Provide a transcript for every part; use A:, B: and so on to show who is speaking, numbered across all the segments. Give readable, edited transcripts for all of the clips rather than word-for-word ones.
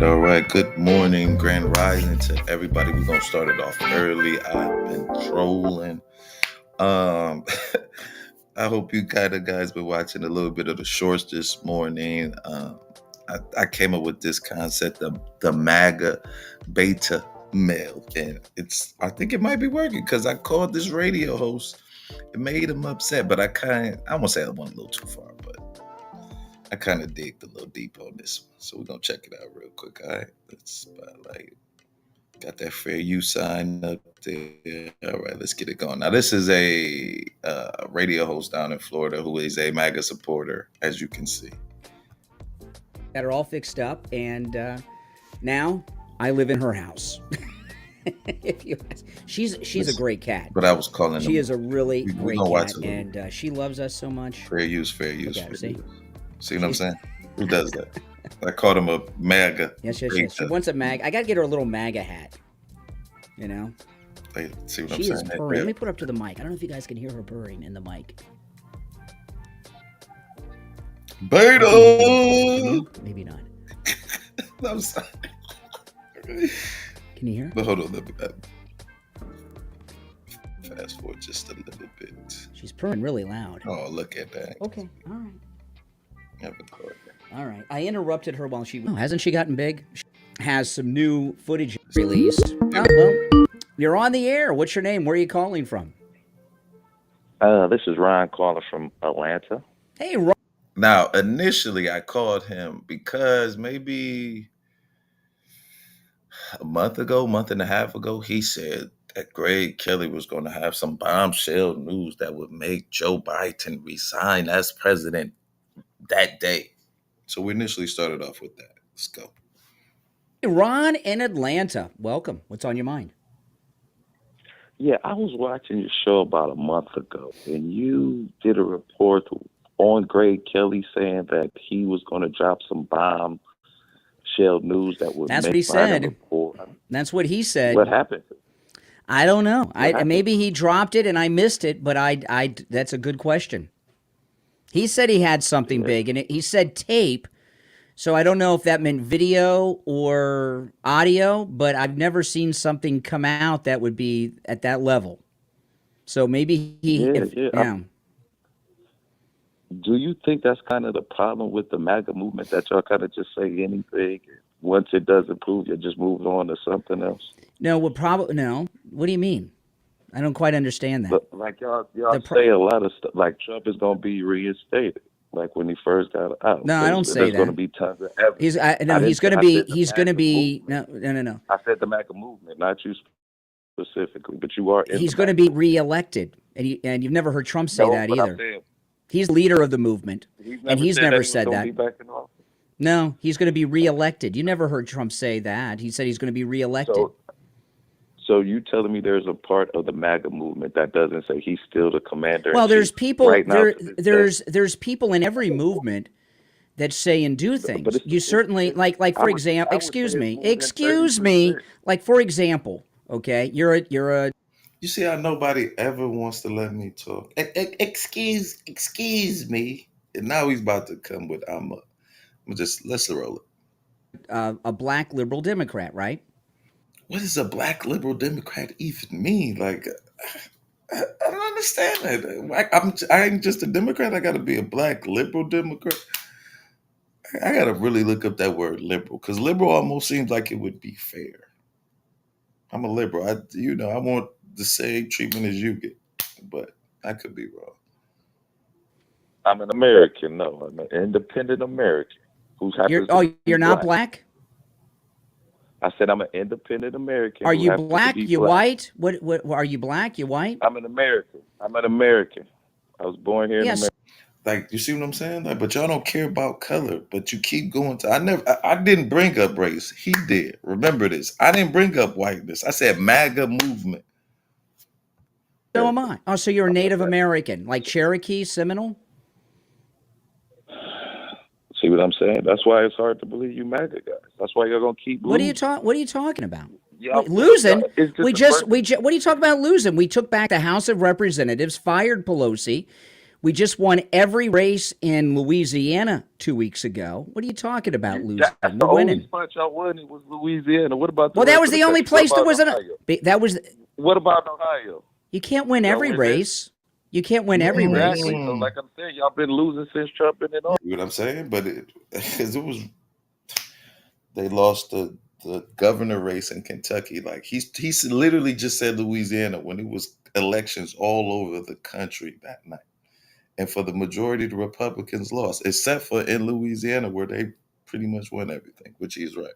A: All right. Good morning, Grand Rising to everybody. We're gonna start it off early. I've been trolling. I hope you kind of guys been watching a little bit of the shorts this morning. I came up with this concept of the MAGA Beta Male, and I think it might be working because I called this radio host. It made him upset, but I won't say I went a little too far, but I kind of digged a little deep on this one. So we're going to check it out real quick. All right. Let's spotlight. Got that fair use sign up there. All right. Let's get it going. Now, this is a radio host down in Florida who is a MAGA supporter, as you can see.
B: Got her all fixed up. And now I live in her house. If you ask. She's a great cat.
A: But I was calling
B: She is a really great cat.
A: And
B: she loves us so much.
A: Fair use, fair use.
B: Fair use.
A: See what I'm saying? Who does that? I called him a MAGA.
B: Yes. She wants a MAGA. I got to get her a little MAGA hat. You know?
A: See what I'm saying?
B: She is purring. Let me put her up to the mic. I don't know if you guys can hear her purring in the mic.
A: Beta!
B: Maybe not.
A: I'm sorry.
B: Can you hear?
A: But hold on. Let me fast forward just a little bit.
B: She's purring really loud.
A: Oh, look at that.
B: Okay. All right.
A: All
B: right. I interrupted her while she... Oh, hasn't she gotten big? She has some new footage released. Oh, well, you're on the air. What's your name? Where are you calling from?
C: This is Ryan calling from Atlanta.
B: Hey, Ryan.
A: Now, initially, I called him because maybe a month and a half ago, he said that Greg Kelly was going to have some bombshell news that would make Joe Biden resign as president that day. So we initially started off with that. Let's go.
B: Hey, Ron in Atlanta. Welcome. What's on your mind?
C: Yeah, I was watching your show about a month ago, and you did a report on Greg Kelly saying that he was going to drop some bombshell news that would
B: That's
C: make
B: what he said.
C: report.
B: That's what he said.
C: What happened?
B: I don't know. Maybe he dropped it and I missed it, but that's a good question. He said he had something big, and he said tape, so I don't know if that meant video or audio, but I've never seen something come out that would be at that level. So maybe
C: Do you think that's kind of the problem with the MAGA movement, that y'all kind of just say anything? Once it doesn't prove, you just move on to something else?
B: No, no. What do you mean? I don't quite understand that.
C: But like y'all say a lot of stuff, like Trump is going to be reinstated, like when he first got out.
B: No, I don't say that.
C: There's going to be tons of evidence.
B: He's going to be. No.
C: I said the MAGA movement, not you specifically, but you are.
B: He's going to be reelected, and you've never heard Trump say that either. He's leader of the movement, and he's never said that. No, he's going to be reelected. You never heard Trump say that. He said he's going to be reelected.
C: So you telling me there's a part of the MAGA movement that doesn't say he's still the commander?
B: Well, there's people.
C: Right now,
B: there's people in every movement that say and do things. You certainly like for example. Excuse me. Like for example, okay, you're a.
A: You see how nobody ever wants to let me talk. Excuse me. And now he's about to come with let's roll it.
B: A black liberal Democrat, right?
A: What does a black liberal Democrat even mean? Like, I don't understand that. I ain't just a Democrat. I got to be a black liberal Democrat. I got to really look up that word liberal because liberal almost seems like it would be fair. I'm a liberal. I want the same treatment as you get, but I could be wrong.
C: I'm an American. No, I'm an independent American who's happens to be
B: You're not black?
C: I said I'm an independent American.
B: Are you black? You white? What are you black? You white?
C: I'm an American. I'm an American. I was born here in America.
A: Like, you see what I'm saying? Like, but y'all don't care about color, but you keep going to. I didn't bring up race. He did. Remember this. I didn't bring up whiteness. I said MAGA movement.
B: So am I. Oh, so you're a Native American, like Cherokee, Seminole?
C: See what I'm saying? That's why it's hard to believe you MAGA guys. That's why you're gonna keep losing.
B: What are you talking about? Losing? What are you talking about losing? We took back the House of Representatives, fired Pelosi. We just won every race in Louisiana 2 weeks ago. What are you talking about losing?
C: The only spot y'all won it was Louisiana. What about
B: that was the only place that was
C: What about Ohio?
B: You can't win every race. You can't win every race.
C: So like I'm saying, y'all been losing since Trump been in office.
A: You know what I'm saying? But they lost the governor race in Kentucky. Like he literally just said Louisiana when it was elections all over the country that night. And for the majority, the Republicans lost, except for in Louisiana where they pretty much won everything, which he's right.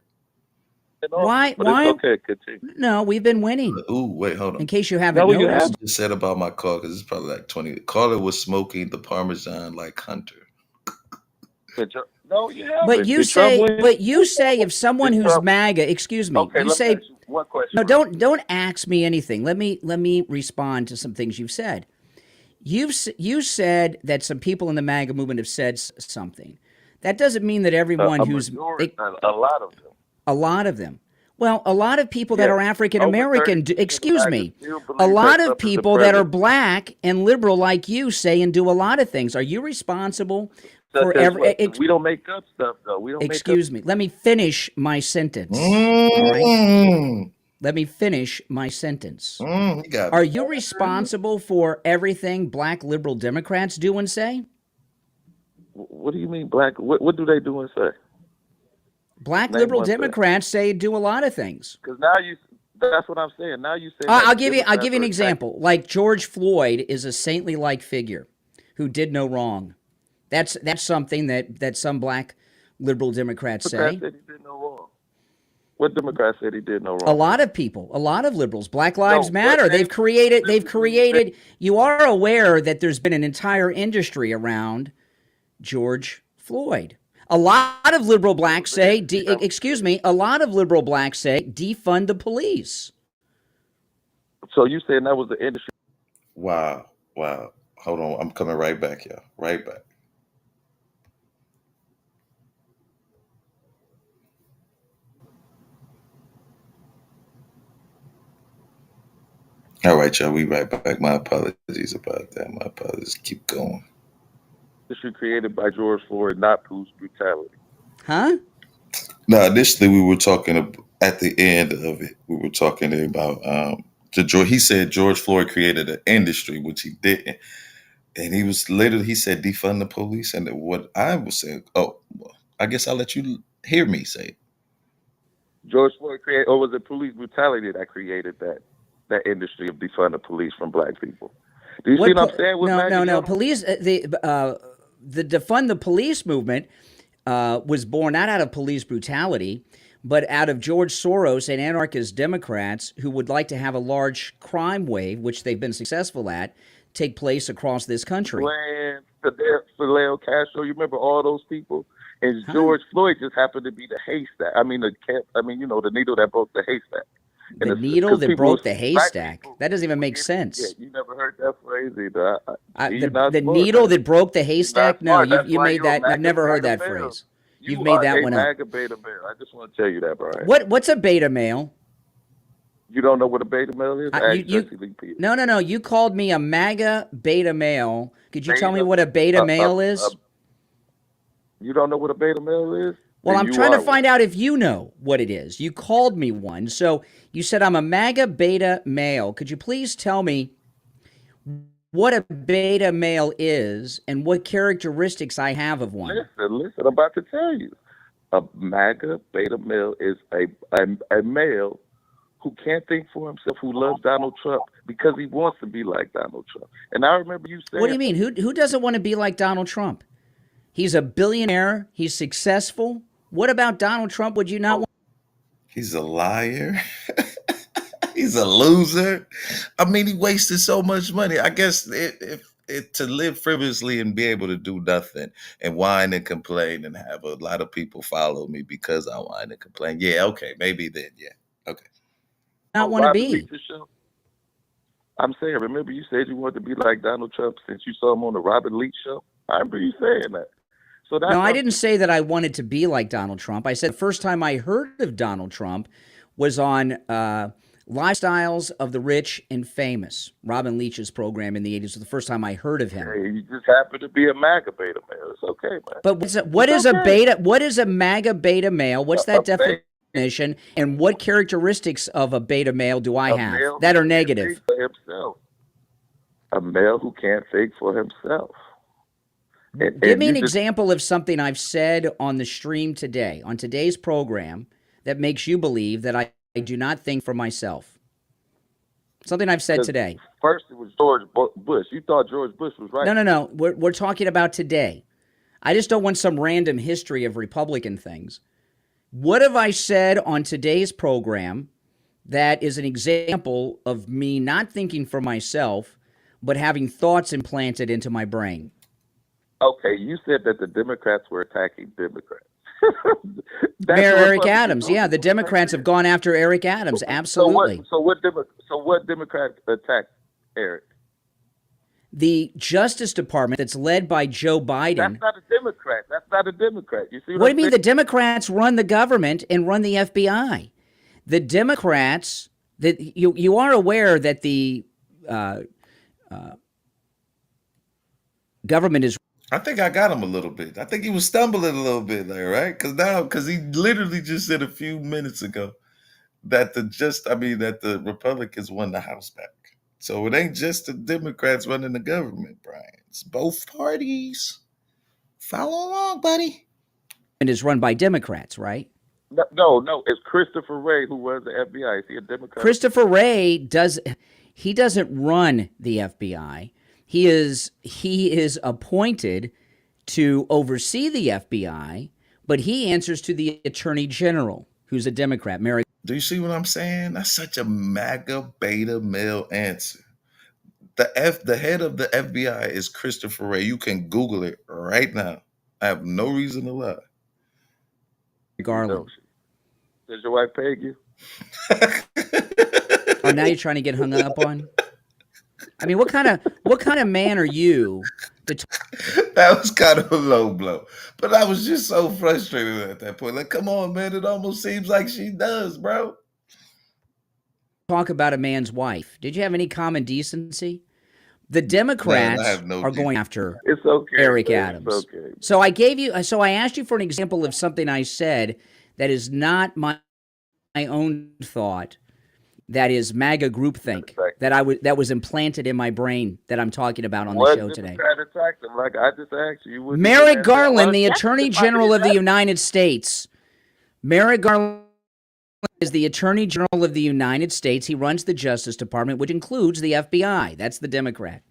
B: Why?
C: Okay, continue.
B: No, we've been winning.
A: Ooh, wait, hold on.
B: In case you haven't noticed.
A: I just said about my car because it's probably like 20. Carla was smoking the Parmesan like Hunter.
C: No, you haven't.
B: But you say if someone who's MAGA, excuse me,
C: okay,
B: you say
C: ask you one question.
B: No, don't ask me anything. Let me respond to some things you've said. You said that some people in the MAGA movement have said something. That doesn't mean that everyone
C: a lot of them.
B: A lot of them. Well, a lot of people that are African American, excuse me, a lot of people that are black and liberal like you say and do a lot of things. Are you responsible for
C: we don't make up stuff though. We don't.
B: Excuse me. Let me finish my sentence. All right. Let me finish my sentence. Are you responsible for everything black liberal Democrats do and say?
C: What do you mean black? What do they do and say?
B: Black liberal Democrats say do a lot of things.
C: Because that's what I'm saying. Now you say.
B: I'll give you an example. Like George Floyd is a saintly-like figure who did no wrong. That's something that some black liberal Democrats say.
C: Said he did no wrong. What Democrats said he did no wrong?
B: A lot of people, a lot of liberals. Black Lives Matter. They've created. You are aware that there's been an entire industry around George Floyd. A lot of liberal blacks say, a lot of liberal blacks say, defund the police.
C: So you saying that was the industry?
A: Wow. Hold on. I'm coming right back, y'all. Right back. All right, y'all. We right back. My apologies about that. My apologies. Keep going.
C: Issue created by George Floyd, not police brutality.
B: Huh?
A: No, initially we were talking at the end of it. We were talking about he said George Floyd created an industry, which he didn't, and he said defund the police. And what I was saying, I guess I'll let you hear me say it.
C: George Floyd created, or was it police brutality that created that industry of defund the police from black people? Do you see what I'm saying?
B: No. Police, the defund the police movement was born not out of police brutality, but out of George Soros and anarchist Democrats who would like to have a large crime wave, which they've been successful at, take place across this country.
C: Fidel Castro, you remember all those people? And George Floyd just happened to be the haystack. The needle that broke the haystack.
B: The needle that broke the haystack. That doesn't even make sense.
C: Yeah, you never heard that phrase either.
B: The needle that broke the haystack? No, you made that. I've never heard that phrase. You've made that one up.
C: MAGA beta male. I just want to tell you that, Brian.
B: What's a beta male?
C: You don't know what a beta male is?
B: No. You called me a MAGA beta male. Could you tell me what a beta male is?
C: You don't know what a beta male is?
B: Well, I'm trying to find out if you know what it is. You called me one. So you said I'm a MAGA beta male. Could you please tell me what a beta male is and what characteristics I have of one.
C: Listen, I'm about to tell you. A MAGA beta male is a male who can't think for himself, who loves Donald Trump because he wants to be like Donald Trump. And I remember you saying...
B: What do you mean? Who doesn't want to be like Donald Trump? He's a billionaire. He's successful. What about Donald Trump would you not want?
A: He's a liar. He's a loser. I mean, he wasted so much money. I guess to live frivolously and be able to do nothing and whine and complain and have a lot of people follow me because I whine and complain. Yeah, okay, maybe then. Yeah, okay.
B: Not want to be.
C: I'm saying, remember you said you wanted to be like Donald Trump since you saw him on the Robin Leach show? I remember you saying that. So
B: no, I didn't say that I wanted to be like Donald Trump. I said the first time I heard of Donald Trump was on Lifestyles of the Rich and Famous, Robin Leach's program in the 80s. Was the first time I heard of him.
C: Hey, you just happen to be a MAGA beta male. It's okay, man.
B: But what is a MAGA beta male? What's that definition? And what characteristics of a beta male do I have that are negative?
C: A male who can't think for himself.
B: Give me an example of something I've said on the stream today, on today's program, that makes you believe that I do not think for myself. Something I've said today.
C: First, it was George Bush. You thought George Bush was right.
B: No. We're talking about today. I just don't want some random history of Republican things. What have I said on today's program that is an example of me not thinking for myself, but having thoughts implanted into my brain?
C: Okay, you said that the Democrats were attacking Democrats.
B: Mayor Eric Adams, yeah, the Democrats have gone after Eric Adams, absolutely.
C: So what Democrat attacked Eric?
B: The Justice Department that's led by Joe Biden.
C: That's not a Democrat. That's not a Democrat. You see
B: what I mean? The Democrats run the government and run the FBI. The Democrats, that you are aware that the government is.
A: I think I got him a little bit. I think he was stumbling a little bit there, right? Because he literally just said a few minutes ago that the Republicans won the House back. So it ain't just the Democrats running the government, Brian. It's both parties. Follow along, buddy.
B: And is run by Democrats, right?
C: No. It's Christopher Wray who runs the FBI. Is he a Democrat?
B: Christopher Wray doesn't run the FBI. He is appointed to oversee the FBI, but he answers to the Attorney General, who's a Democrat.
A: Do you see what I'm saying? That's such a MAGA beta male answer. The head of the FBI is Christopher Wray. You can Google it right now. I have no reason to lie.
B: Garland.
C: Does your wife peg you?
B: Oh, now you're trying to get hung up on? I mean, what kind of man are you?
A: That was kind of a low blow, but I was just so frustrated at that point. Like, come on, man! It almost seems like she does, bro.
B: Talk about a man's wife. Did you have any common decency? The Democrats are going after Eric Adams.
C: It's okay.
B: So I asked you for an example of something I said that is not my own thought. That is MAGA groupthink that was implanted in my brain that I'm talking about on the show today.
C: Like I just asked you.
B: Merrick Garland, the Attorney General of the United States. Merrick Garland is the Attorney General of the United States. He runs the Justice Department, which includes the FBI. That's the Democrat.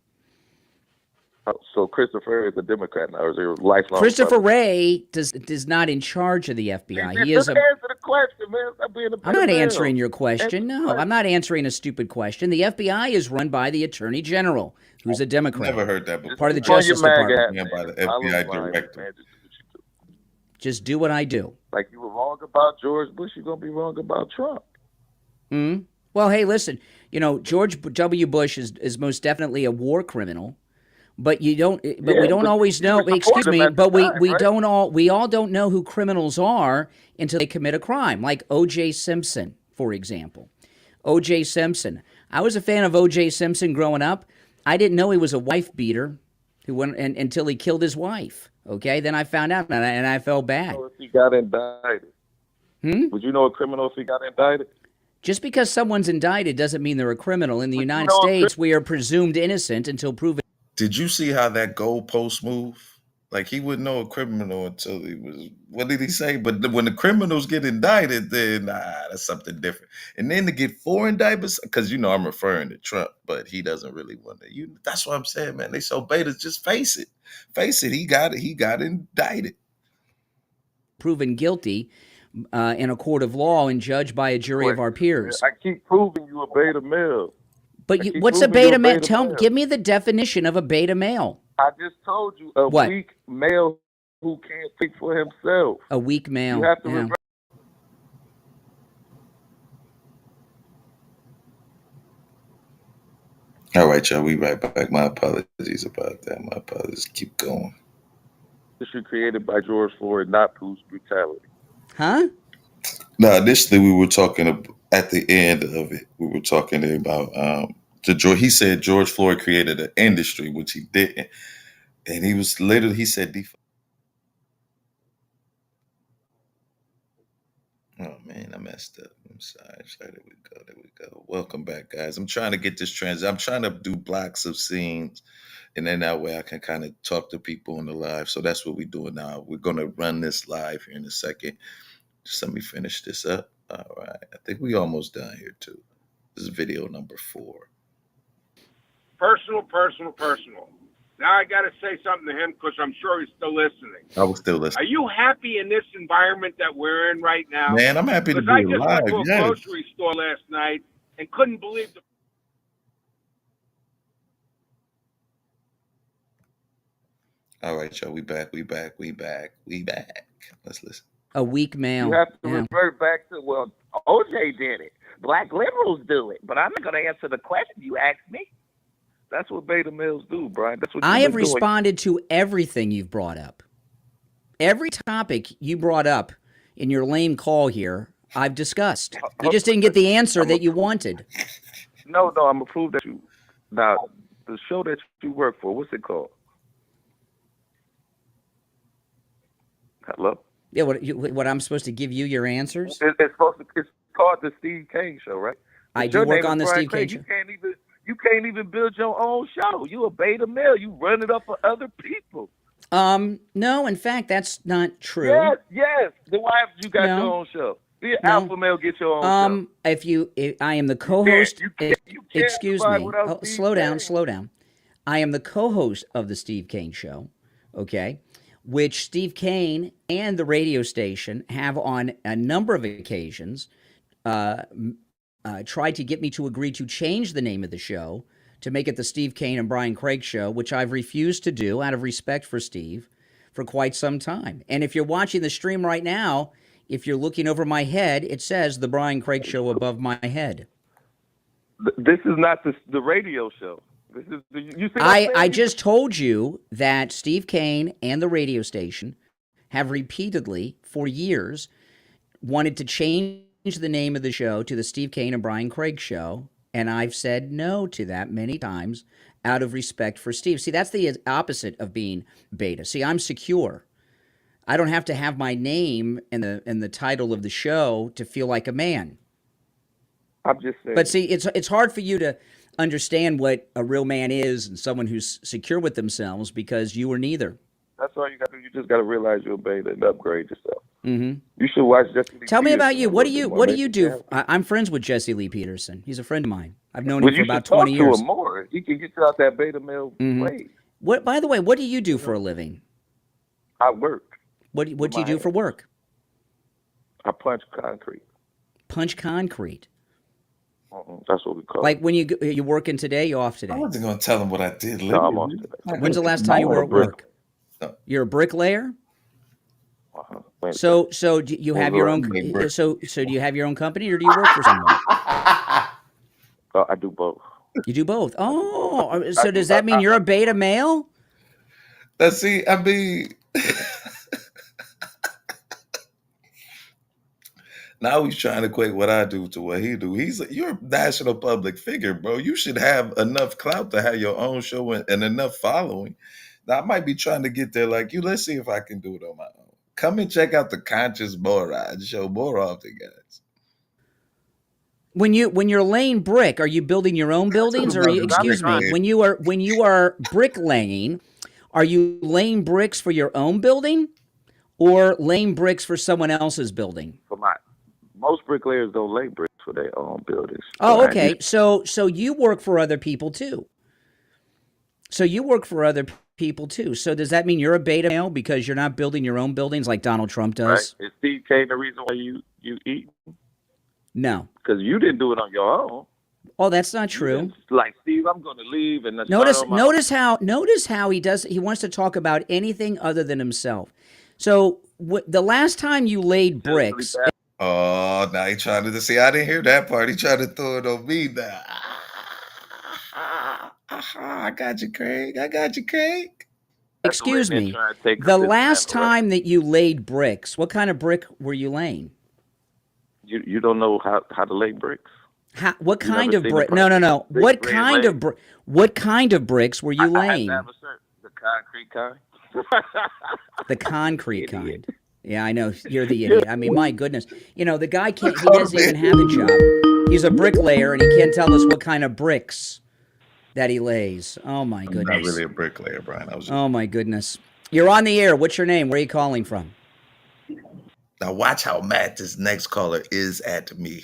C: So Christopher is a Democrat now, or is he a lifelong?
B: Christopher Wray is not in charge of the FBI. He is
C: answer the question, man.
B: I'm not answering your question. No, I'm not answering a stupid question. The FBI is run by the Attorney General, who's a Democrat.
A: Never heard that before.
B: Part of the Justice Department.
A: Yeah, by the FBI director.
B: Just do what I do.
C: Like you were wrong about George Bush, you're gonna be wrong about Trump.
B: Well, hey, listen. George W. Bush is most definitely a war criminal. But we don't always know. Excuse me. But we all don't know who criminals are until they commit a crime. Like O.J. Simpson, for example. O.J. Simpson. I was a fan of O.J. Simpson growing up. I didn't know he was a wife beater who went until he killed his wife. Okay, then I found out and I felt bad.
C: If he got indicted, would you know a criminal if he got indicted?
B: Just because someone's indicted doesn't mean they're a criminal. In the
C: But you
B: United
C: know,
B: States, we are presumed innocent until proven.
A: Did you see how that goalpost move? Like he wouldn't know a criminal until he was. What did he say? But when the criminals get indicted, then that's something different. And then to get 4 indictments, because I'm referring to Trump, but he doesn't really want to. That's what I'm saying, man. They so beta. Just face it. Face it. He got it. He got indicted.
B: Proven guilty in a court of law and judged by a jury of our peers.
C: I keep proving you a beta male.
B: But what's a beta male? Give me the definition of a beta male.
C: I just told you
B: What?
C: Weak male who can't think for himself.
B: A weak male.
C: You have to
B: yeah.
C: remember.
A: All right, y'all. We right back. My apologies about that. My apologies. Keep going.
C: This was created by George Floyd, not police brutality.
B: Huh?
A: No, initially we were talking at the end of it. We were talking about he said George Floyd created an industry, which he didn't, and he said oh man, I messed up. I'm sorry. There we go. Welcome back, guys. I'm trying to get this I'm trying to do blocks of scenes, and then that way I can kind of talk to people on the live. So that's what we're doing now. We're gonna run this live here in a second. Just let me finish this up. All right. I think we almost done here too. This is video number 4.
D: Personal. Now I got to say something to him because I'm sure he's still listening.
A: I was still listening.
D: Are you happy in this environment that we're in right now?
A: Man, I'm happy to be
D: Because I just
A: alive.
D: went to a grocery store last night and couldn't believe the.
A: All right, y'all. We back. Let's listen.
B: A weak male.
C: You have to revert back to, well, OJ did it. Black liberals do it. But I'm not going to answer the question you asked me. That's what beta males do, Brian. That's what
B: I have
C: doing.
B: responded to everything you've brought up. Every topic you brought up in your lame call here, I've discussed. You just didn't get the answer that you wanted.
C: No, I'm going to prove that you. Now, the show that you work for, what's it called? Hello?
B: Yeah, what I'm supposed to give you your answers?
C: It's called the Steve Kane Show, right?
B: I do work on the Steve Kane Show.
C: You can't even build your own show. You a beta male. You run it up for other people.
B: No, in fact, that's not true.
C: Yes. Then why haven't you got your own show? Be an alpha male, get your own show.
B: If I am the co-host.
C: You can't
B: Excuse me. Slow down. I am the co-host of the Steve Kane Show. Okay. Which Steve Kane and the radio station have on a number of occasions tried to get me to agree to change the name of the show to make it the Steve Kane and Brian Craig Show, which I've refused to do out of respect for Steve for quite some time. And if you're watching the stream right now, if you're looking over my head, it says the Brian Craig Show above my head.
C: This is not the radio show. This is you see.
B: I just told you that Steve Kane and the radio station have repeatedly, for years, wanted to change the name of the show to the Steve Kane and Brian Craig Show, and I've said no to that many times out of respect for Steve. See, that's the opposite of being beta. See, I'm secure. I don't have to have my name and the title of the show to feel like a man.
C: I'm just saying.
B: But see, it's hard for you to understand what a real man is and someone who's secure with themselves because you are neither.
C: That's all you got to do. You just got to realize you're a beta and upgrade yourself.
B: Mm-hmm.
C: You should watch Jesse Lee
B: Tell me about
C: Peterson.
B: you. What do you do? I'm friends with Jesse Lee Peterson. He's a friend of mine. I've known him for about 20 years.
C: You should talk to him more. He can get you out that beta male ways.
B: What? By the way, what do you do for a living?
C: I work.
B: What do you do for work?
C: I punch concrete.
B: Punch concrete.
C: That's what we call it.
B: Like when you working today, you off today?
A: I wasn't going to tell him what I did.
C: No, I'm off today.
B: When's the last time you were at work? You're a bricklayer? So do you have your own? So do you have your own company, or do you work for someone?
C: I do both.
B: You do both. Oh, so does that mean you're a beta male?
A: See, I mean, now he's trying to equate what I do to what he do. You're a national public figure, bro. You should have enough clout to have your own show and enough following. Now, I might be trying to get there like you. Let's see if I can do it on my own. Come and check out the Conscious moRON show more often, guys.
B: When you're laying brick, are you building your own buildings, or are you, excuse me, when you are bricklaying, are you laying bricks for your own building or laying bricks for someone else's building?
C: For most bricklayers don't lay bricks for their own buildings.
B: Oh, okay. So you work for other people too. So So does that mean you're a beta male because you're not building your own buildings like Donald Trump does?
C: Right? Is Steve K the reason why you eat?
B: No.
C: Because you didn't do it on your own.
B: Oh, that's not true.
C: Like, Steve, I'm going to leave and
B: Notice how he does. He wants to talk about anything other than himself. So the last time you laid bricks.
A: Oh, now he trying to see. I didn't hear that part. He trying to throw it on me now. I got you, Craig.
B: Excuse me. The last time that you laid bricks, what kind of brick were you laying?
C: You don't know how to lay bricks?
B: What kind of brick? No. What kind of bricks were you laying?
C: I have the concrete kind.
B: The concrete kind. Yeah, I know. You're the idiot. I mean, my goodness. You know, the guy can't. He doesn't even have a job. He's a bricklayer, and he can't tell us what kind of bricks that he lays. Oh my goodness.
A: I'm not really a bricklayer, Brian.
B: Oh my goodness. You're on the air. What's your name? Where are you calling from?
A: Now watch how mad this next caller is at me.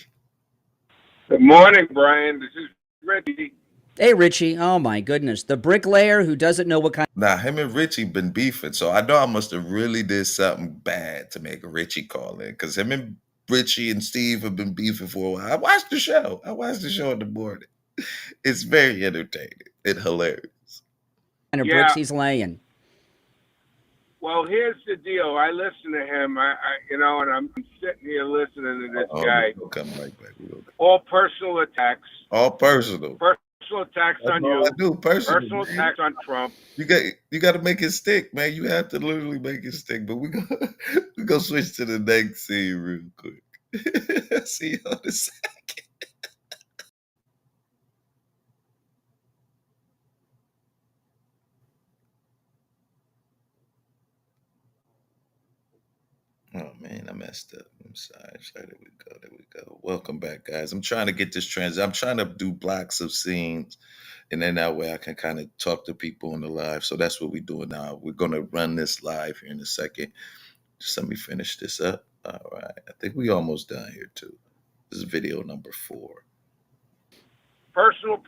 D: Good morning, Brian. This is Richie.
B: Hey, Richie. Oh my goodness. The bricklayer who doesn't know what kind.
A: Now him and Richie been beefing, so I know I must have really did something bad to make Richie call in, because him and Richie and Steve have been beefing for a while. I watched the show in the morning. It's very entertaining and hilarious.
B: Kind of bricks he's laying.
D: Well, here's the deal. I listen to him, and I'm sitting here listening to this guy.
A: We'll come right back.
D: All personal attacks.
A: All personal.
D: Personal attacks on you.
A: I do personal
D: attacks on Trump.
A: You got to make it stick, man. You have to literally make it stick. But we go switch to the next scene real quick. See you on the second. Oh man, I messed up. I'm sorry. There we go. Welcome back, guys. I'm trying to get this I'm trying to do blocks of scenes, and then that way I can kind of talk to people on the live. So that's what we're doing now. We're gonna run this live here in a second. Just let me finish this up. All right. I think we almost done here too. This is video number 4.
D: Personal.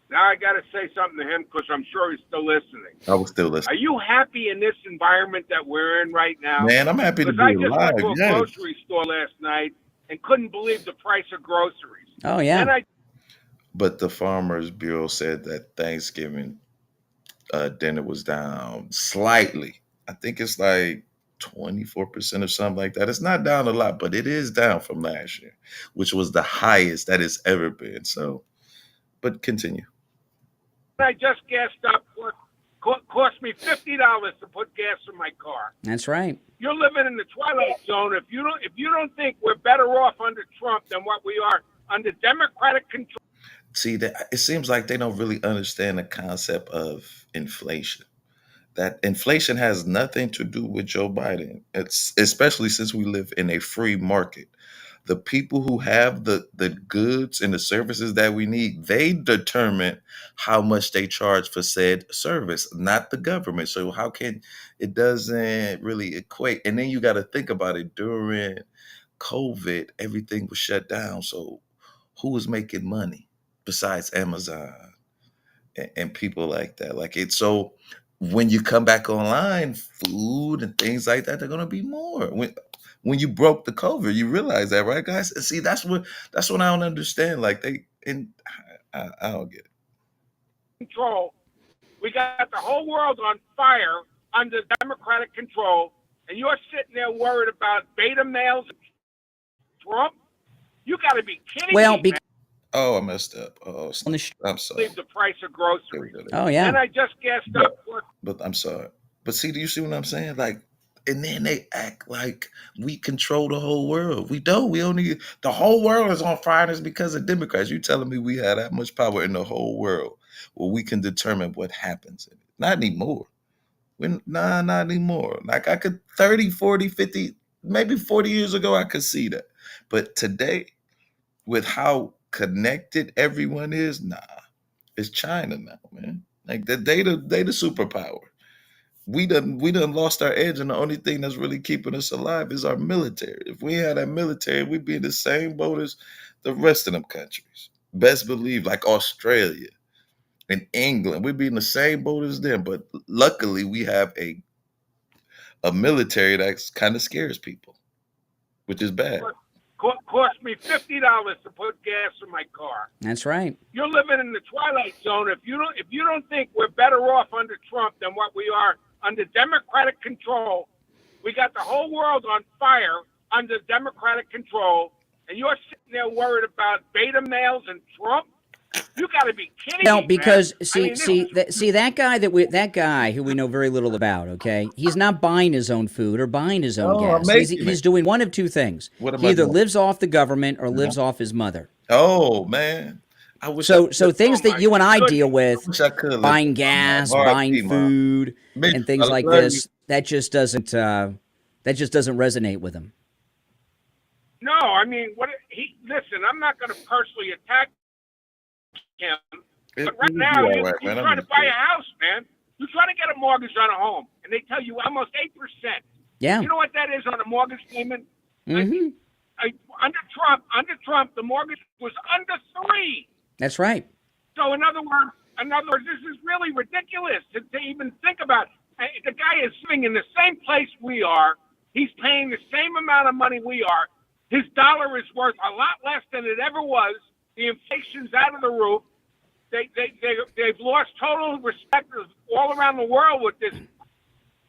D: Now I got to say something to him because I'm sure he's still listening.
A: I was still listening.
D: Are you happy in this environment that we're in right now?
A: Man, I'm happy to be alive.
D: I just went to a grocery store last night and couldn't believe the price of groceries.
B: Oh, yeah.
A: But the Farmers Bureau said that Thanksgiving dinner was down slightly. I think it's like 24% or something like that. It's not down a lot, but it is down from last year, which was the highest that it's ever been. So, but continue.
D: I just gassed up. Cost me $50 to put gas in my car.
B: That's right.
D: You're living in the twilight zone. If you don't think we're better off under Trump than what we are under Democratic control.
A: See, it seems like they don't really understand the concept of inflation. That inflation has nothing to do with Joe Biden. It's especially since we live in a free market. The people who have the goods and the services that we need, they determine how much they charge for said service, not the government. So how can it doesn't really equate? And then you got to think about it. During COVID, everything was shut down. So who was making money besides Amazon and people like that? Like it's so when you come back online, food and things like that, they're going to be more. When you broke the COVID, you realize that, right, guys? And see, that's what I don't understand. Like I don't get it.
D: Control. We got the whole world on fire under Democratic control, and you're sitting there worried about beta males and Trump. You got to be kidding me.
A: Oh, I messed up. Oh, I'm sorry.
D: The price of groceries.
B: Oh yeah.
D: And I just gassed up.
A: But I'm sorry. But see, do you see what I'm saying? Like. And then they act like we control the whole world. We don't. The whole world is on fire, and it's because of Democrats. You telling me we have that much power in the whole world where we can determine what happens in it? Not anymore. Not anymore. Like I could 30, 40, 50, maybe 40 years ago, I could see that. But today, with how connected everyone is, nah, it's China now, man. Like they the superpower. We done lost our edge, and the only thing that's really keeping us alive is our military. If we had that military, we'd be in the same boat as the rest of them countries. Best believe, like Australia and England, we'd be in the same boat as them. But luckily, we have a military that kind of scares people, which is bad.
D: Cost me $50 to put gas in my car.
B: That's right.
D: You're living in the twilight zone. If you don't think we're better off under Trump than what we are under Democratic control, we got the whole world on fire under Democratic control, and you're sitting there worried about beta males and Trump. You got to be kidding me.
B: No, because
D: man.
B: that guy who we know very little about. Okay, he's not buying his own food or buying his own gas. He's doing one of two things. He either lives off the government or lives off his mother.
A: Oh man, I wish.
B: So things that you and I deal with, buying gas, buying food, and things like this, that just doesn't resonate with him.
D: No, I mean, listen, I'm not going to personally attack him, but right now you're trying to buy a house, man. You're trying to get a mortgage on a home, and they tell you almost 8%.
B: Yeah.
D: You know what that is on a mortgage payment?
B: Mm-hmm.
D: Under Trump, the mortgage was under 3.
B: That's right.
D: So in other words, this is really ridiculous to even think about. The guy is living in the same place we are. He's paying the same amount of money we are. His dollar is worth a lot less than it ever was. The inflation's out of the roof. They've lost total respect all around the world with this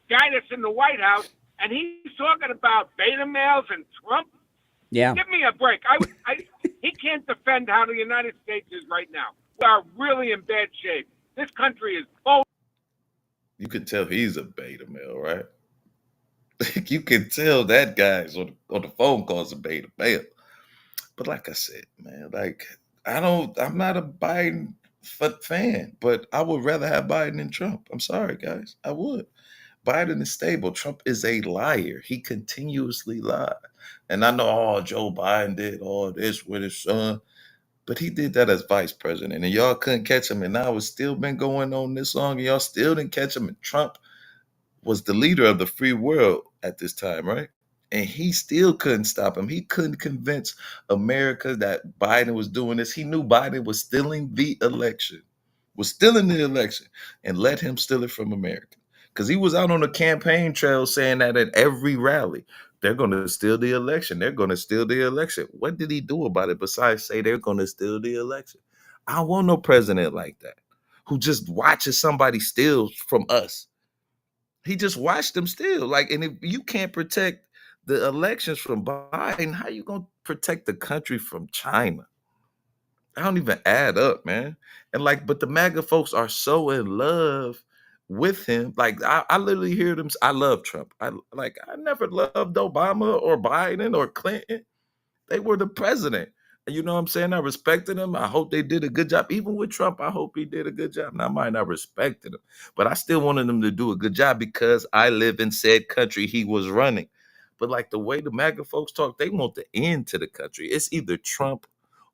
D: guy that's in the White House, and he's talking about beta males and Trump.
B: Yeah.
D: Give me a break. He can't defend how the United States is right now. We are really in bad shape. This country is full.
A: You can tell he's a beta male, right? You can tell that guy's on the phone calls a beta male. But like I said, man, I'm not a Biden fan, but I would rather have Biden than Trump. I'm sorry, guys. I would. Biden is stable. Trump is a liar. He continuously lied. And I know, Joe Biden did all this with his son, but he did that as vice president. And y'all couldn't catch him. And now it's still been going on this long. And y'all still didn't catch him. And Trump was the leader of the free world at this time, right? And he still couldn't stop him. He couldn't convince America that Biden was doing this. He knew Biden was stealing the election, and let him steal it from America. Because he was out on the campaign trail saying that at every rally, they're going to steal the election. They're going to steal the election. What did he do about it besides say they're going to steal the election? I don't want no president like that who just watches somebody steal from us. He just watched them steal. And if you can't protect the elections from Biden, how you going to protect the country from China? I don't even add up, man. And but the MAGA folks are so in love with him. I literally hear them. I love Trump. I never loved Obama or Biden or Clinton. They were the president. And you know what I'm saying? I respected them. I hope they did a good job. Even with Trump, I hope he did a good job. Now, I might not respected him, but I still wanted them to do a good job because I live in said country he was running. But the way the MAGA folks talk, they want the end to the country. It's either Trump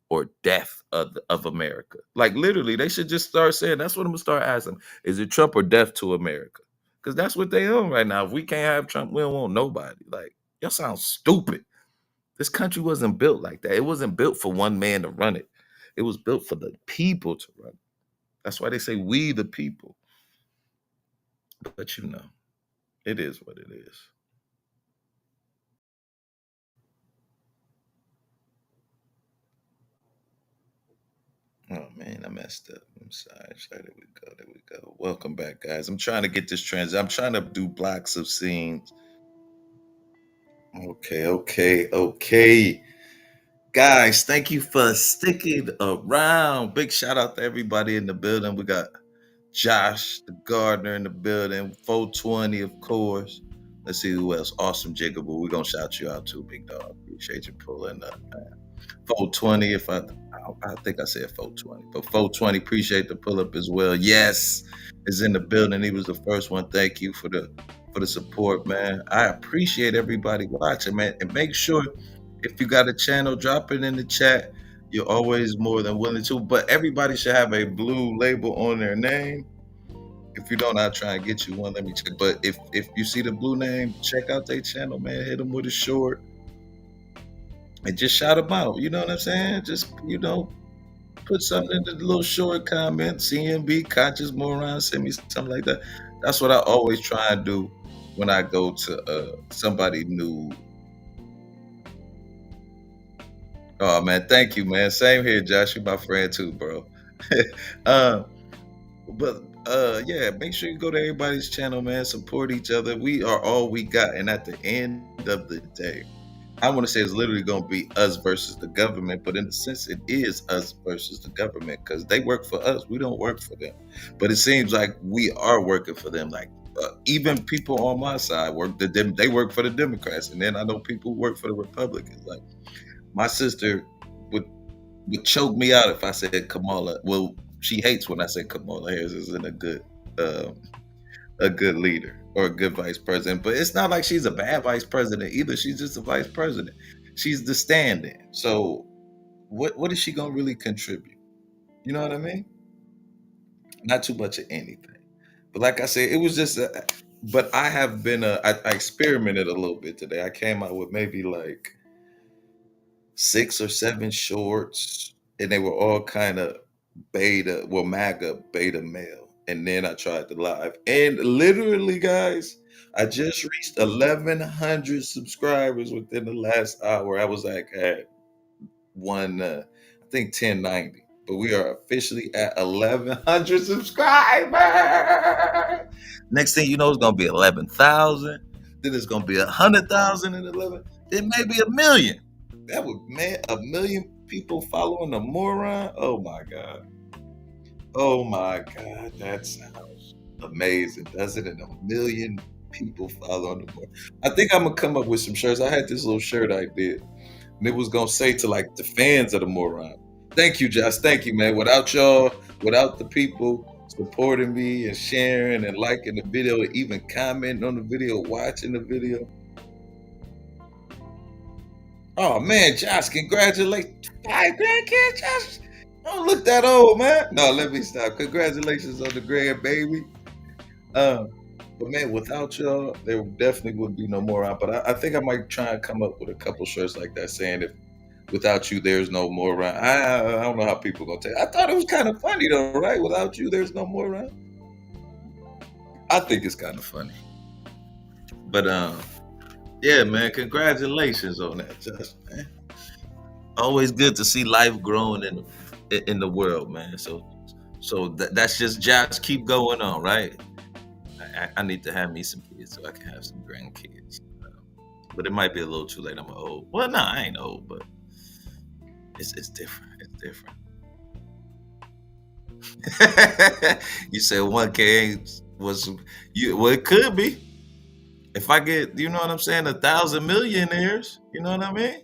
A: or death of America. Literally, they should just start saying, that's what I'm going to start asking. Is it Trump or death to America? Because that's what they own right now. If we can't have Trump, we don't want nobody. Y'all sound stupid. This country wasn't built like that. It wasn't built for one man to run it. It was built for the people to run it. That's why they say we the people. But it is what it is. Oh man, I messed up. I'm sorry. There we go. Welcome back, guys. I'm trying to get this I'm trying to do blocks of scenes. Okay. Guys, thank you for sticking around. Big shout out to everybody in the building. We got Josh, the gardener in the building. 420, of course. Let's see who else. Awesome Jigaboo. We're going to shout you out too, big dog. Appreciate you pulling up, man. 420, I think I said 420, but 420, appreciate the pull up as well. Yes, is in the building. He was the first one. Thank you for the support, man. I appreciate everybody watching, man. And make sure if you got a channel, drop it in the chat. you're always more than willing to. But everybody should have a blue label on their name. If you don't, I'll try and get you one. Let me check. But if you see the blue name, check out their channel, man. Hit them with a short and just shout them out. You know what I'm saying? Just, put something in the little short comment. CMB, conscious moron, send me something like that. That's what I always try and do when I go to somebody new. Oh man, thank you, man. Same here, Josh. You're my friend too, bro. uh, yeah, make sure you go to everybody's channel, man. Support each other. We are all we got. And at the end of the day, I want to say it's literally going to be us versus the government, but in a sense, it is us versus the government because they work for us. We don't work for them. But it seems like we are working for them. Like even people on my side they work for the Democrats, and then I know people who work for the Republicans. Like my sister would choke me out if I said Kamala. Well, she hates when I say Kamala Harris isn't a good leader or a good vice president. But it's not like she's a bad vice president either. She's just a vice president. She's the stand-in. So what is she gonna really contribute? You know what I mean? Not too much of anything. But like I said, it was just. But I have been. I experimented a little bit today. I came out with maybe like 6 or 7 shorts, and they were all kind of MAGA beta male. And then I tried the live, and literally, guys, I just reached 1,100 subscribers within the last hour. I was like at I think 1090, but we are officially at 1,100 subscribers. Next thing you know, it's gonna be 11,000. Then it's gonna be 100,000 and 11. Then maybe 1,000,000. That would, man, 1,000,000 people following the moron. Oh my god. Oh my god, that sounds amazing, doesn't it? 1,000,000 people following the moron. I think I'm gonna come up with some shirts. I had this little shirt I did, and it was gonna say to like the fans of the moron. Thank you, Josh. Thank you, man. Without y'all, without the people supporting me and sharing and liking the video, and even commenting on the video, watching the video. Oh man, Josh, congratulations. Hi, grandkid, Josh. Don't look that old, man. No, let me stop. Congratulations on the grandbaby. But man, without y'all, there definitely would be no more on. But I think I might try and come up with a couple shirts like that saying if without you there's no more on. I don't know how people gonna take it. I thought it was kind of funny though, right? Without you there's no more on. I think it's kind of funny. But yeah, man, congratulations on that, Josh, man. Always good to see life growing in the world, man. So that's just Josh. Keep going on, right? I need to have me some kids so I can have some grandkids. But it might be a little too late. I'm old. Well, no, I ain't old, but it's different. It's different. You said 1K was you? Well, it could be. If I get, you know what I'm saying, 1,000 millionaires. You know what I mean?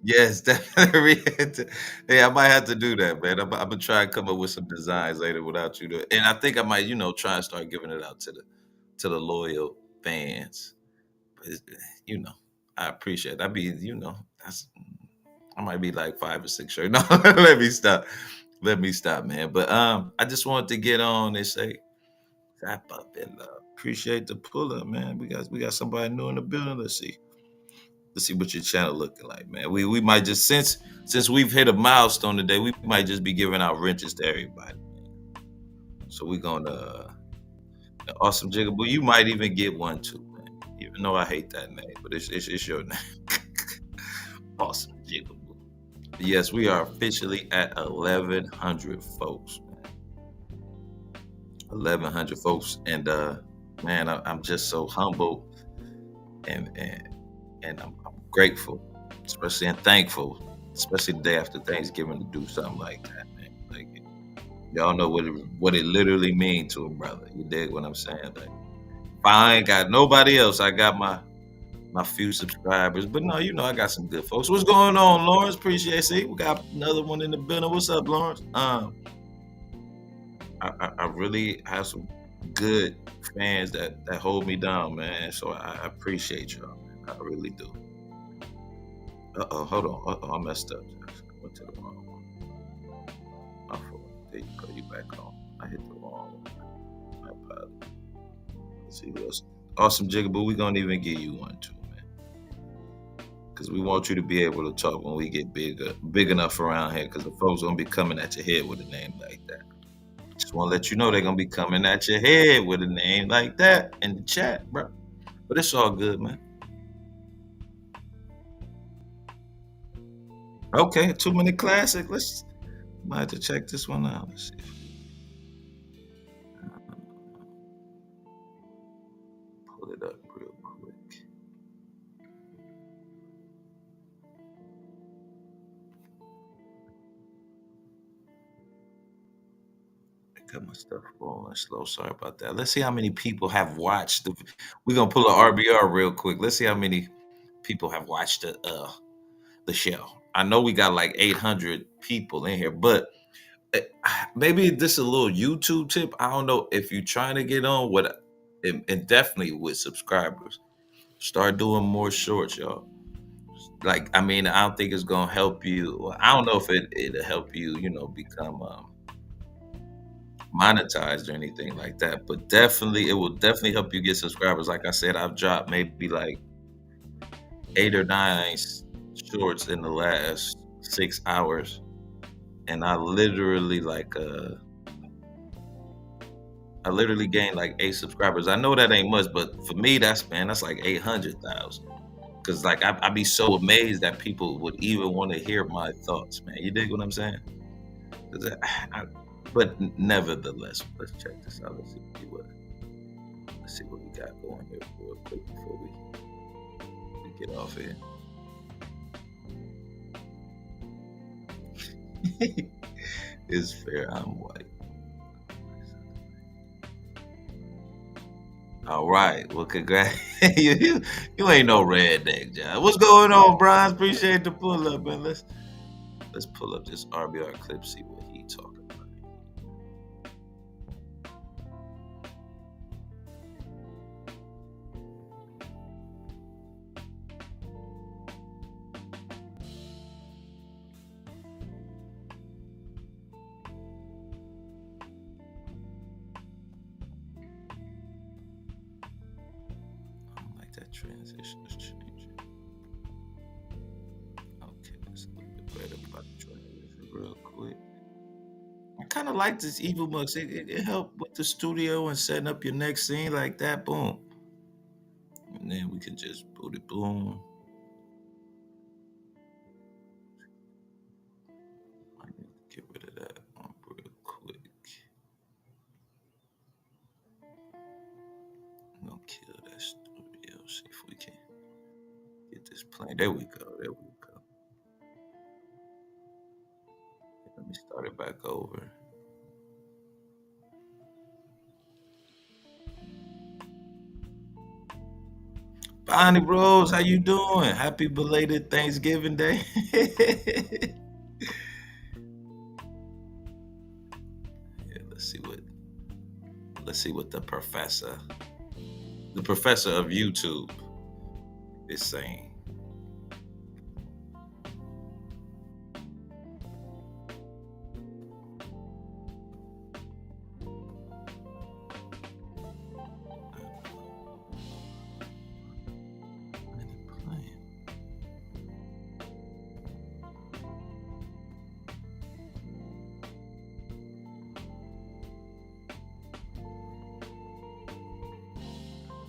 A: Yes, definitely. Hey, I might have to do that, man. I'm gonna try and come up with some designs later without you to, and I think I might, try and start giving it out to the loyal fans. But I appreciate it. I might be like 5 or 6 shirts. No, let me stop. Let me stop, man. But I just wanted to get on and say, wrap up and appreciate the pull up, man. We got somebody new in the building. Let's see what your channel looking like, man. We might just since we've hit a milestone today, we might just be giving out wrenches to everybody. So we're gonna Awesome Jigaboo. You might even get one too, man. Even though I hate that name, but it's your name. Awesome Jigaboo. Yes, we are officially at 1,100 folks, man. 1,100 folks, and man, I'm just so humble and I'm grateful, especially and thankful, especially the day after Thanksgiving to do something like that, man. Like y'all know what it literally means to a brother. You dig what I'm saying? Like if I ain't got nobody else, I got my few subscribers. But no, I got some good folks. What's going on, Lawrence? Appreciate it. We got another one in the building. What's up, Lawrence? I really have some good fans that hold me down, man. So I appreciate y'all, man. I really do. Hold on. I messed up. Went to the wrong one. My fault. There you go. You back on. I hit the wrong one. My apologies. Let's see what's awesome, Jigaboo. We're gonna even give you one too, man. Because we want you to be able to talk when we get big enough around here. Because the folks gonna be coming at your head with a name like that. Just want to let you know they're gonna be coming at your head with a name like that in the chat, bro. But it's all good, man. Okay, 2-minute classic. Might have to check this one out. Let's see. Pull it up real quick. I got my stuff rolling slow. Sorry about that. Let's see how many people have watched. We're gonna pull an RBR real quick. Let's see how many people have watched the show. I know we got like 800 people in here, but maybe this is a little YouTube tip. I don't know if you're trying to get on with, and definitely with subscribers, start doing more shorts, y'all. Like, I mean, I don't think it's gonna help you. I don't know if it'll help you, become monetized or anything like that. But definitely, it will definitely help you get subscribers. Like I said, I've dropped maybe like 8 or 9 shorts in the last 6 hours, and I literally gained like 8 subscribers. I know that ain't much, but for me, that's like 800,000. Cause like I'd be so amazed that people would even want to hear my thoughts, man. You dig what I'm saying? But nevertheless, let's check this out. Let's see what we got going here real quick before we get off here. It's fair. I'm white. All right. Well, congrats. you ain't no redneck, John. What's going on, Brian? Appreciate the pull up, man. Let's pull up this RBR clip, see what he talking about. That transition is changing. Okay, let's a little bit better about the transition real quick. I kind of like this Evil Mux. It helped with the studio and setting up your next scene like that. Boom. And then we can just boot it. Boom. I need to get rid of that one real quick. I'm going to kill that studio. See if we can get this playing. There we go. There we go. Let me start it back over. Bonnie Rose, how you doing? Happy belated Thanksgiving Day. Yeah, let's see what the professor of YouTube is saying.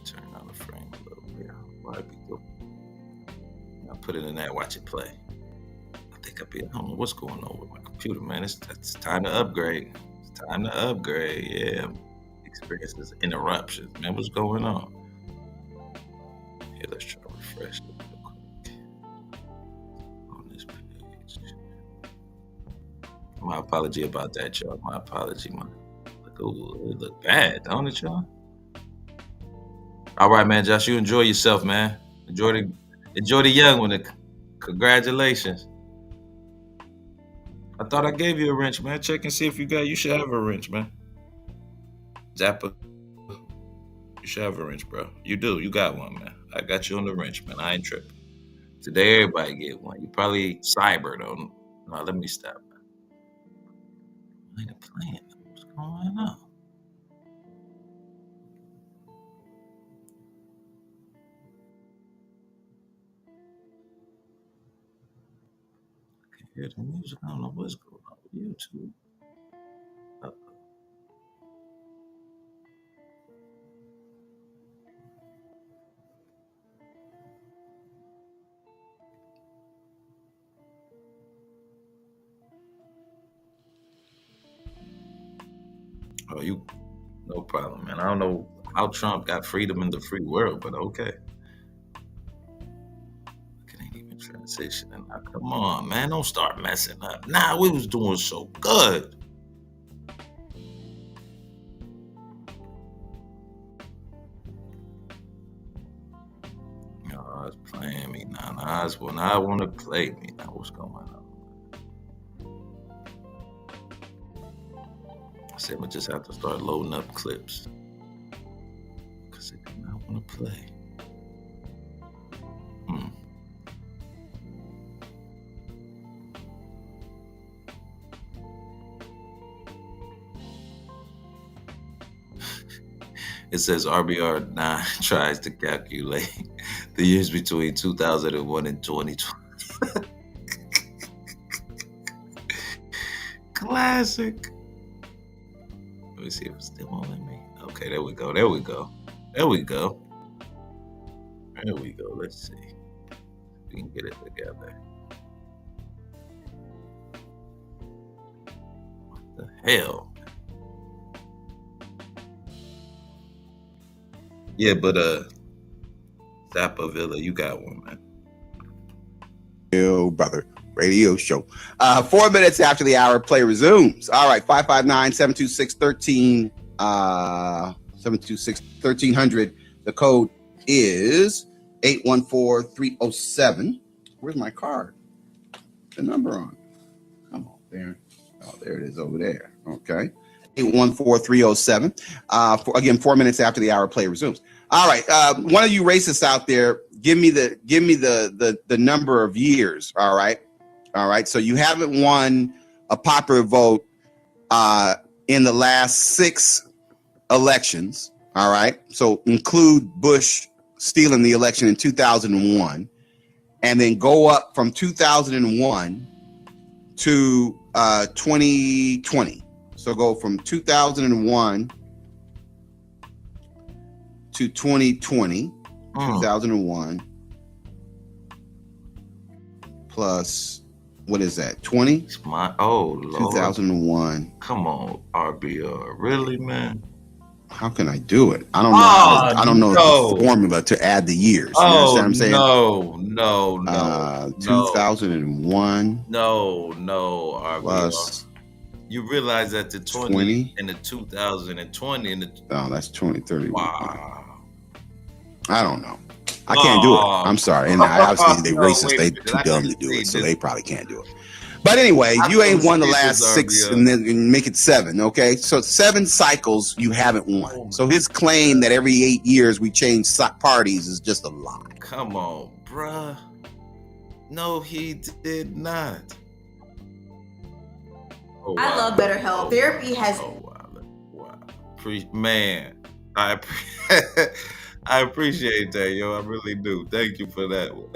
A: Turn on the frame a little bit. I'll put it in there, watch it play. I don't know what's going on with my computer, man. It's time to upgrade. It's time to upgrade. Yeah, I'm experiencing interruptions, man. What's going on? Here, let's try to refresh it real quick on this page. My apology about that, y'all. My apology, man. It look bad, don't it, y'all? All right, man, Josh, you enjoy yourself, man. Enjoy the young one. Congratulations. I thought I gave you a wrench, man. Check and see if you should have a wrench, man. Zappa, you should have a wrench, bro. You do. You got one, man. I got you on the wrench, man. I ain't tripping. Today, everybody get one. You probably cybered on No, let me stop. I ain't playing. What's going on? I can hear the music. I don't know what's going on with YouTube. Oh, you, no problem, man. I don't know how Trump got freedom in the free world, but okay. It ain't even transitioning. Now, come on, man. Don't start messing up. Nah, we was doing so good. No, it's playing me now. Nah, it's when I want to play me. Now, what's going on? I said, we just have to start loading up clips. Because it do not want to play. It says RBR9 tries to calculate the years between 2001 and 2020. Classic. Let me see if it's still on me. Okay, there we go. There we go. There we go. There we go. Let's see. We can get it together. What the hell? Yeah, but Zappa Villa, you got one, man.
E: Yo, brother. Radio show. 4 minutes after the hour, play resumes. All right, 559-726-13 726-1300. The code is 814-307. Where's my card? The number on. Come on, there. Oh, there it is over there. Okay. 814-307. Again, 4 minutes after the hour, play resumes. All right. One of you racists out there, give me the number of years. All right. All right. So you haven't won a popular vote in the last 6 elections. All right. So include Bush stealing the election in 2001, and then go up from 2001 to 2020. So go from 2001 to 2020. 2001 plus, what is that? 20?
A: It's my, oh Lord.
E: 2001.
A: Come on, RBR. Really, man?
E: How can I do it? I don't know. I don't know the formula to add the years. You understand what I'm saying?
A: No.
E: 2001.
A: No, RBR.
E: Plus,
A: you realize that the 20 and the 2020 and the...
E: Oh, that's 2031.
A: Wow.
E: I don't know. I can't do it. I'm sorry. And obviously they racist. They too dumb to do it, so they probably can't do it. But anyway, you ain't won the last 6 and then make it 7, okay? So 7 cycles you haven't won. So his claim that every 8 years we change parties is just a lie.
A: Come on, bruh. No, he did not.
F: Oh, wow. I love BetterHelp. Therapy has...
A: Wow. Man, I appreciate that, yo. I really do. Thank you for that one.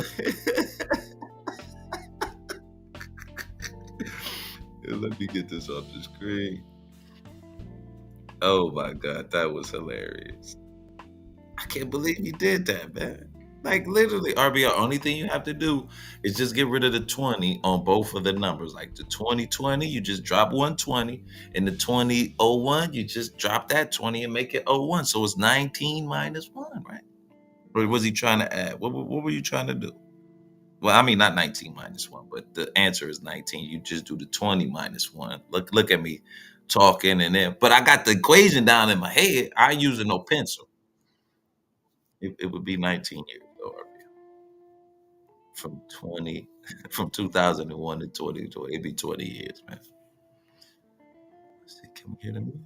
A: Let me get this off the screen. Oh my God, that was hilarious. I can't believe you did that, man. Like literally, RBR, only thing you have to do is just get rid of the 20 on both of the numbers. Like the 2020, you just drop 120, and the 2001, you just drop that 20 and make it 01. So it's 19 minus 1, right? Or was he trying to add? What were you trying to do? Well, I mean, not 19 minus 1, but the answer is 19. You just do the 20 minus 1. Look at me talking and then, but I got the equation down in my head. I ain't using no pencil. It would be 19 years though, from 2001 to 2020. It'd be 20 years, man. Let's see, can we hear the music?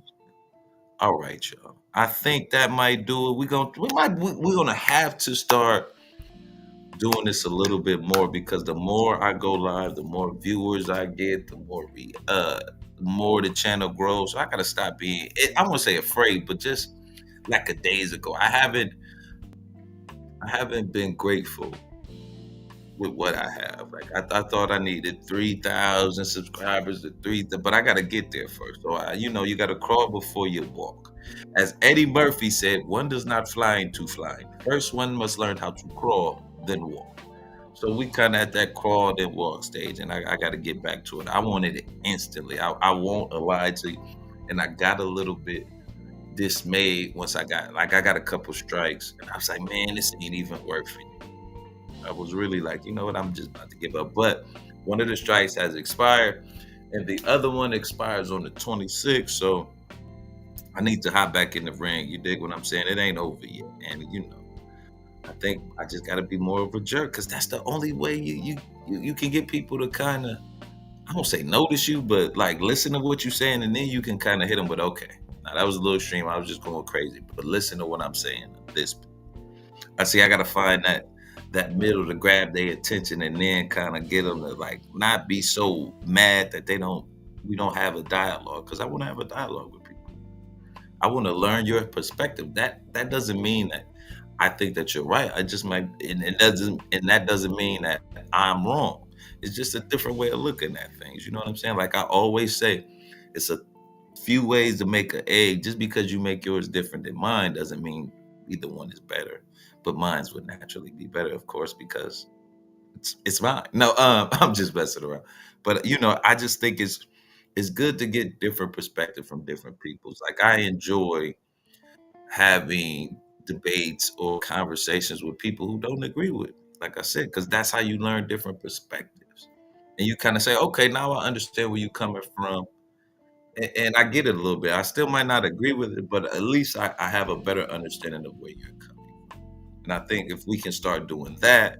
A: All right, y'all. I think that might do it. We're gonna have to start doing this a little bit more because the more I go live, the more viewers I get, the more the channel grows. So I gotta stop being, I won't say afraid, but just like a days ago, I haven't been grateful with what I have. Like I thought I needed 3,000 subscribers to but I got to get there first. So you got to crawl before you walk. As Eddie Murphy said, one does not fly into flying. First, one must learn how to crawl, then walk. So we kind of at that crawl then walk stage, and I got to get back to it. I wanted it instantly. I won't lie to you, and I got a little bit dismayed once I got a couple strikes, and I was like, man, this ain't even worth it. I was really like, you know what, I'm just about to give up. But one of the strikes has expired, and the other one expires on the 26th. So I need to hop back in the ring. You dig what I'm saying? It ain't over yet. And I think I just got to be more of a jerk, because that's the only way you can get people to kind of, I don't say notice you, but like listen to what you're saying, and then you can kind of hit them with, okay, now that was a little extreme. I was just going crazy, but listen to what I'm saying. I got to find that middle to grab their attention, and then kind of get them to like not be so mad that we don't have a dialogue, because I want to have a dialogue with people. I want to learn your perspective. That doesn't mean that I think that you're right. I just might, and that doesn't mean that I'm wrong. It's just a different way of looking at things. You know what I'm saying? Like I always say, it's a few ways to make an egg. Just because you make yours different than mine doesn't mean either one is better. But mine's would naturally be better, of course, because it's mine. No, I'm just messing around. But I just think it's good to get different perspective from different peoples. Like I enjoy having debates or conversations with people who don't agree with, like I said, because that's how you learn different perspectives. And you kind of say, okay, now I understand where you're coming from. And I get it a little bit. I still might not agree with it, but at least I have a better understanding of where you're coming. And I think if we can start doing that,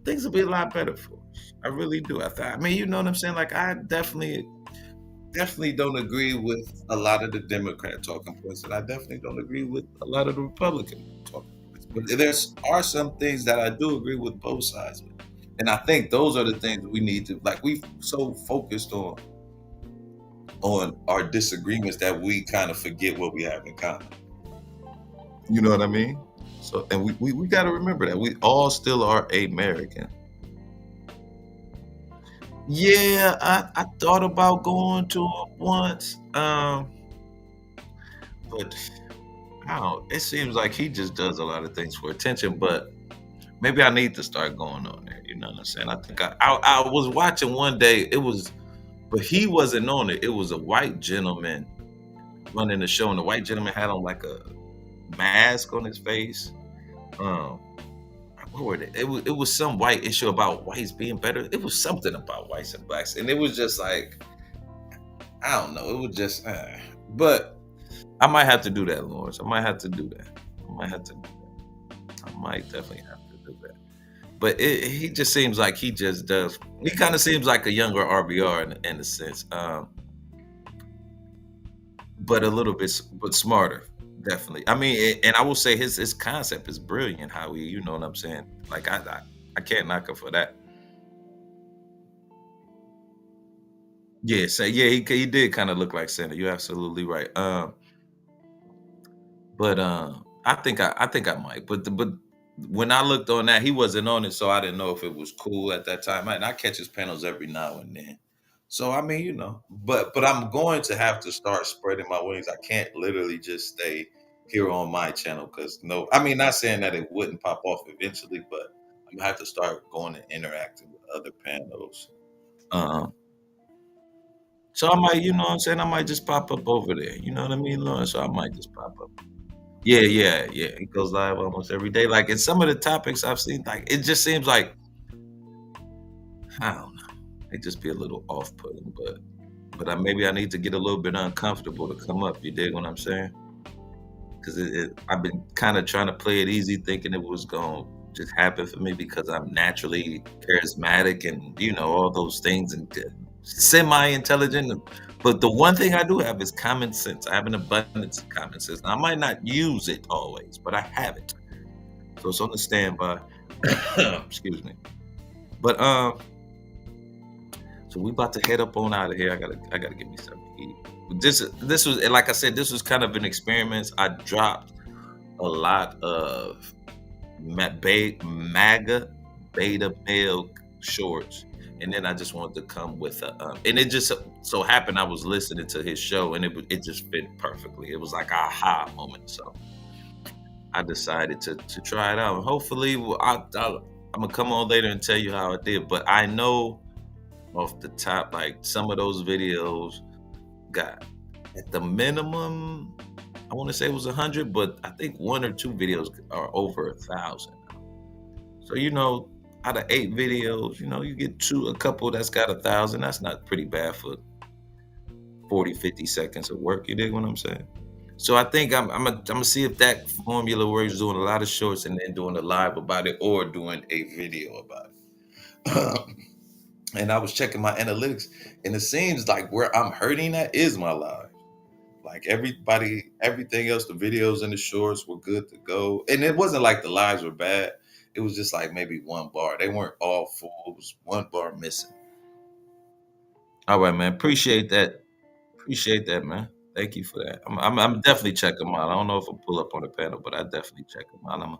A: things will be a lot better for us. I really do. I mean, you know what I'm saying? Like, I definitely don't agree with a lot of the Democrat talking points, and I definitely don't agree with a lot of the Republican talking points. But there are some things that I do agree with both sides with. And I think those are the things we need to, like, we so focused on our disagreements that we kind of forget what we have in common. You know what I mean? So, and we got to remember that we all still are American. Yeah, I thought about going to it once, but I don't. It seems like he just does a lot of things for attention. But maybe I need to start going on there. You know what I'm saying? I think I was watching one day. But he wasn't on it. It was a white gentleman running the show, and the white gentleman had on like a mask on his face. What were they? It was some white issue about whites being better. It was something about whites and blacks, and it was just like, I don't know. It was just, but I might have to do that, Lawrence. I might have to do that. I might definitely have to do that. But he just seems like he just does. He kind of seems like a younger RBR in a sense, but a little bit, but smarter. Definitely. I mean, and I will say his concept is brilliant. How you know what I'm saying? Like I can't knock him for that. Yeah, so yeah, he did kind of look like Santa. You're absolutely right. But I think I might. But when I looked on that, he wasn't on it, so I didn't know if it was cool at that time. And I catch his panels every now and then. So I mean, but I'm going to have to start spreading my wings. I can't literally just stay here on my channel, because I mean, not saying that it wouldn't pop off eventually, but I'm gonna have to start going and interacting with other panels. So I might, you know what I'm saying, I might just pop up over there. You know what I mean, Lauren? So I might just pop up. Yeah. It goes live almost every day. Like in some of the topics I've seen, like it just seems like, I don't know, it just be a little off-putting, but maybe I need to get a little bit uncomfortable to come up. You dig what I'm saying? Because I've been kind of trying to play it easy, thinking it was going to just happen for me because I'm naturally charismatic and, all those things, and semi-intelligent. But the one thing I do have is common sense. I have an abundance of common sense. Now, I might not use it always, but I have it. So it's on the standby. Excuse me. But so we about to head up on out of here. I gotta get me something to eat. This was, like I said, this was kind of an experiment. I dropped a lot of MAGA Beta Male shorts, and then I just wanted to come with a and it just so happened I was listening to his show, and it just fit perfectly. It was like a aha moment. So I decided to try it out. And hopefully, I'm gonna come on later and tell you how I did. But I know off the top, like some of those videos got at the minimum, I want to say it was 100, but I think 1 or 2 videos are over 1,000. So out of 8 videos, you get a couple that's got 1,000. That's not pretty bad for 40, 50 seconds of work. You dig what I'm saying? So I think I'm gonna see if that formula works, doing a lot of shorts and then doing a live about it, or doing a video about it. And I was checking my analytics, and it seems like where I'm hurting at is my live. Like everything else, the videos and the shorts were good to go. And it wasn't like the lives were bad. It was just like maybe 1 bar. They weren't all full. It was 1 bar missing. All right, man. Appreciate that. Appreciate that, man. Thank you for that. I'm definitely checking them out. I don't know if I'll pull up on the panel, but I definitely check them out. I'm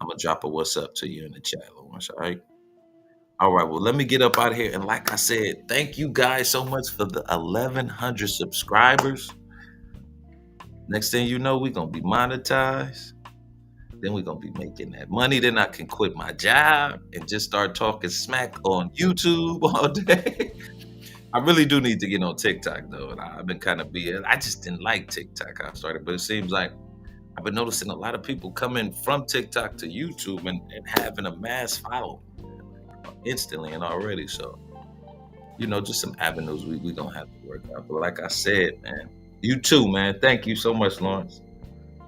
A: gonna drop a what's up to you in the chat, Lawrence. All right. All right. Well, let me get up out of here. And like I said, thank you guys so much for the 1,100 subscribers. Next thing you know, we're gonna be monetized. Then we're gonna be making that money. Then I can quit my job and just start talking smack on YouTube all day. I really do need to get on TikTok though, and I've been kind of I just didn't like TikTok. I started, but it seems like I've been noticing a lot of people coming from TikTok to YouTube and having a mass following instantly and already. So, just some avenues we gonna have to work out. But like I said, man, you too, man. Thank you so much, Lawrence.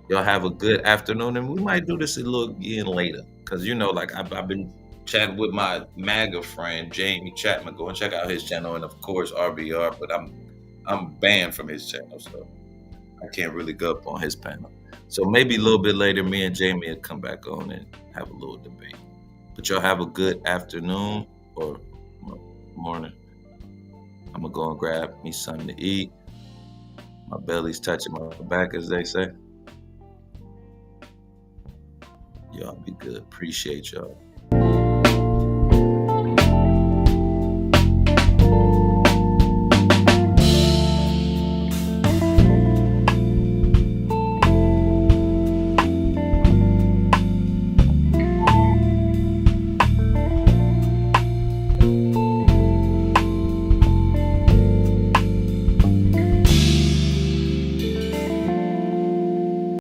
A: Y'all have a good afternoon, and we might do this a little again later, because like I've been chatting with my MAGA friend Jamie Chapman. Go and check out his channel, and of course RBR. But I'm banned from his channel, so I can't really go up on his panel. So maybe a little bit later, me and Jamie will come back on and have a little debate. But y'all have a good afternoon or morning. I'm gonna go and grab me something to eat. My belly's touching my back, as they say. Y'all be good. Appreciate y'all.